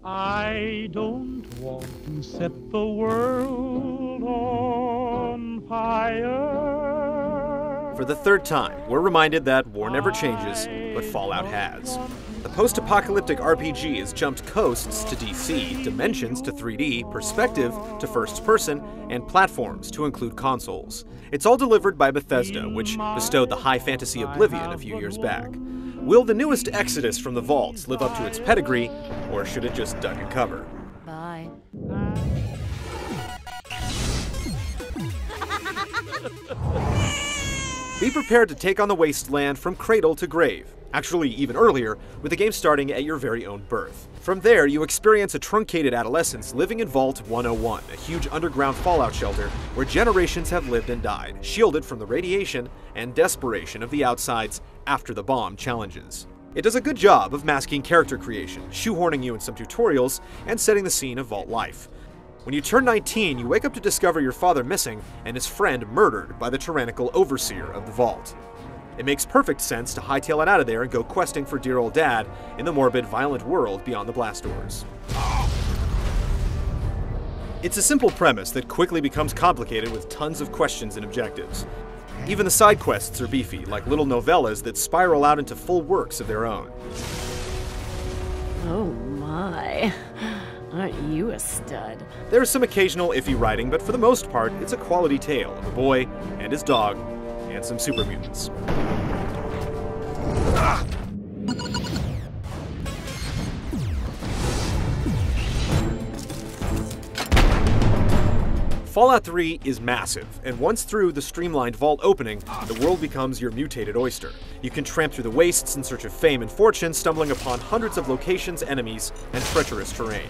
I don't want to set the world on fire. For the third time, we're reminded that war never changes, but Fallout has. The post-apocalyptic RPG has jumped coasts to DC, dimensions to 3D, perspective to first person, and platforms to include consoles. It's all delivered by Bethesda, which bestowed the high fantasy Oblivion a few years back. Will the newest exodus from the vaults live up to its pedigree, or should it just duck and cover? Bye. Be prepared to take on the wasteland from cradle to grave. Actually, even earlier, with the game starting at your very own birth. From there, you experience a truncated adolescence living in Vault 101, a huge underground fallout shelter where generations have lived and died, shielded from the radiation and desperation of the outside's after the bomb challenges. It does a good job of masking character creation, shoehorning you in some tutorials, and setting the scene of Vault life. When you turn 19, you wake up to discover your father missing and his friend murdered by the tyrannical overseer of the Vault. It makes perfect sense to hightail it out of there and go questing for dear old dad in the morbid, violent world beyond the blast doors. It's a simple premise that quickly becomes complicated with tons of questions and objectives. Even the side quests are beefy, like little novellas that spiral out into full works of their own. Oh my. Aren't you a stud? There's some occasional iffy writing, but for the most part, it's a quality tale of a boy and his dog, and some super mutants. Fallout 3 is massive, and once through the streamlined vault opening, the world becomes your mutated oyster. You can tramp through the wastes in search of fame and fortune, stumbling upon hundreds of locations, enemies, and treacherous terrain.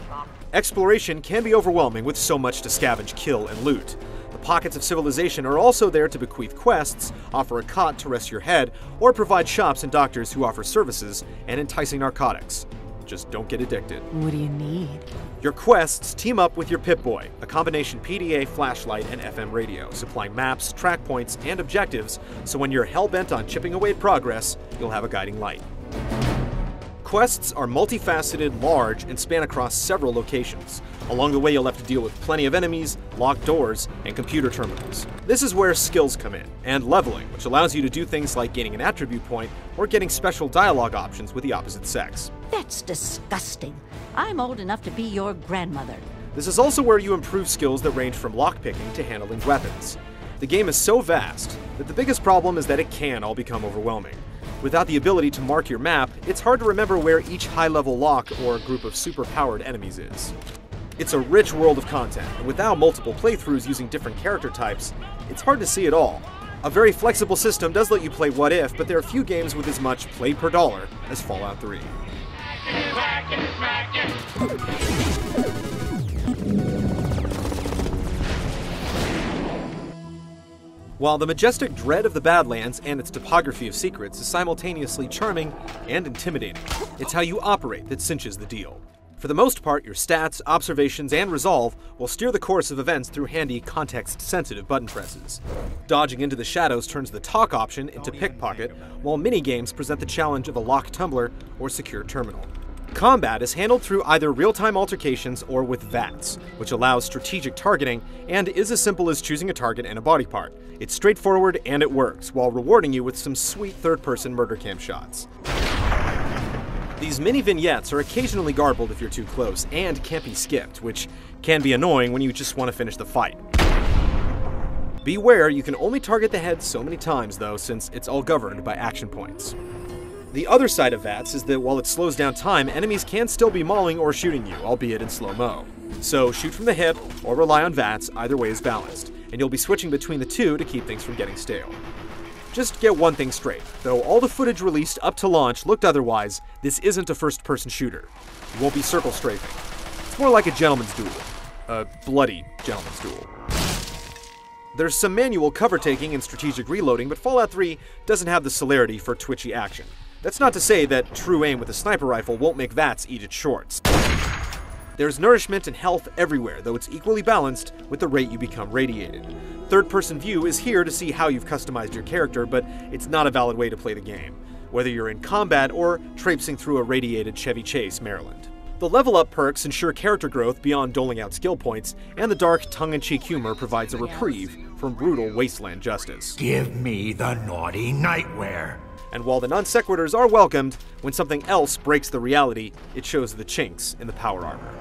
Exploration can be overwhelming with so much to scavenge, kill, and loot. The pockets of civilization are also there to bequeath quests, offer a cot to rest your head, or provide shops and doctors who offer services and enticing narcotics. Just don't get addicted. What do you need? Your quests team up with your Pip-Boy, a combination PDA, flashlight, and FM radio, supplying maps, track points, and objectives, so when you're hell-bent on chipping away at progress, you'll have a guiding light. Quests are multifaceted, large, and span across several locations. Along the way, you'll have to deal with plenty of enemies, locked doors, and computer terminals. This is where skills come in, and leveling, which allows you to do things like gaining an attribute point or getting special dialogue options with the opposite sex. That's disgusting. I'm old enough to be your grandmother. This is also where you improve skills that range from lockpicking to handling weapons. The game is so vast that the biggest problem is that it can all become overwhelming. Without the ability to mark your map, it's hard to remember where each high-level lock or group of super-powered enemies is. It's a rich world of content, and without multiple playthroughs using different character types, it's hard to see it all. A very flexible system does let you play what if, but there are few games with as much play per dollar as Fallout 3. While the majestic dread of the Badlands and its topography of secrets is simultaneously charming and intimidating, it's how you operate that cinches the deal. For the most part, your stats, observations, and resolve will steer the course of events through handy, context-sensitive button presses. Dodging into the shadows turns the talk option into pickpocket, while mini-games present the challenge of a locked tumbler or secure terminal. Combat is handled through either real-time altercations or with VATS, which allows strategic targeting and is as simple as choosing a target and a body part. It's straightforward and it works, while rewarding you with some sweet third-person murder cam shots. These mini-vignettes are occasionally garbled if you're too close, and can't be skipped, which can be annoying when you just want to finish the fight. Beware, you can only target the head so many times though, since it's all governed by action points. The other side of VATS is that while it slows down time, enemies can still be mauling or shooting you, albeit in slow-mo. So shoot from the hip, or rely on VATS, either way is balanced, and you'll be switching between the two to keep things from getting stale. Just get one thing straight, though all the footage released up to launch looked otherwise, this isn't a first-person shooter. You won't be circle strafing. It's more like a gentleman's duel. A bloody gentleman's duel. There's some manual cover taking and strategic reloading, but Fallout 3 doesn't have the celerity for twitchy action. That's not to say that true aim with a sniper rifle won't make VATS eat its shorts. There's nourishment and health everywhere, though it's equally balanced with the rate you become radiated. Third-person view is here to see how you've customized your character, but it's not a valid way to play the game. whether you're in combat or traipsing through a radiated Chevy Chase, Maryland. The level up perks ensure character growth beyond doling out skill points, and the dark, tongue-in-cheek humor provides a reprieve from brutal wasteland justice. Give me the naughty nightwear. And while the non sequiturs are welcomed, when something else breaks the reality, it shows the chinks in the power armor.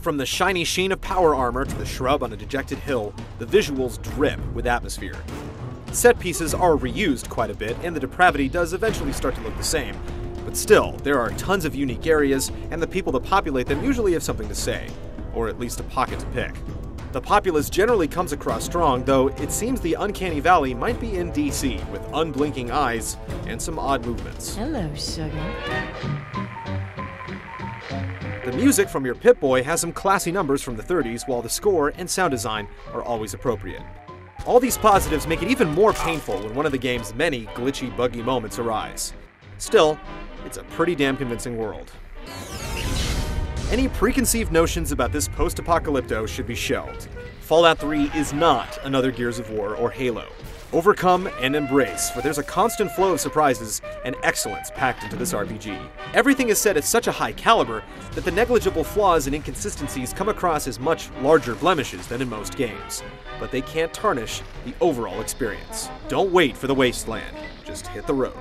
From the shiny sheen of power armor to the shrub on a dejected hill, the visuals drip with atmosphere. Set pieces are reused quite a bit, and the depravity does eventually start to look the same. But still, there are tons of unique areas, and the people that populate them usually have something to say, or at least a pocket to pick. The populace generally comes across strong, though it seems the Uncanny Valley might be in DC, with unblinking eyes and some odd movements. Hello, sugar. The music from your Pip-Boy has some classy numbers from the 30s, while the score and sound design are always appropriate. All these positives make it even more painful when one of the game's many glitchy, buggy moments arise. Still, it's a pretty damn convincing world. Any preconceived notions about this post-apocalypto should be shelved. Fallout 3 is not another Gears of War or Halo. Overcome and embrace, for there's a constant flow of surprises and excellence packed into this RPG. Everything is set at such a high caliber that the negligible flaws and inconsistencies come across as much larger blemishes than in most games. But they can't tarnish the overall experience. Don't wait for the wasteland, just hit the road.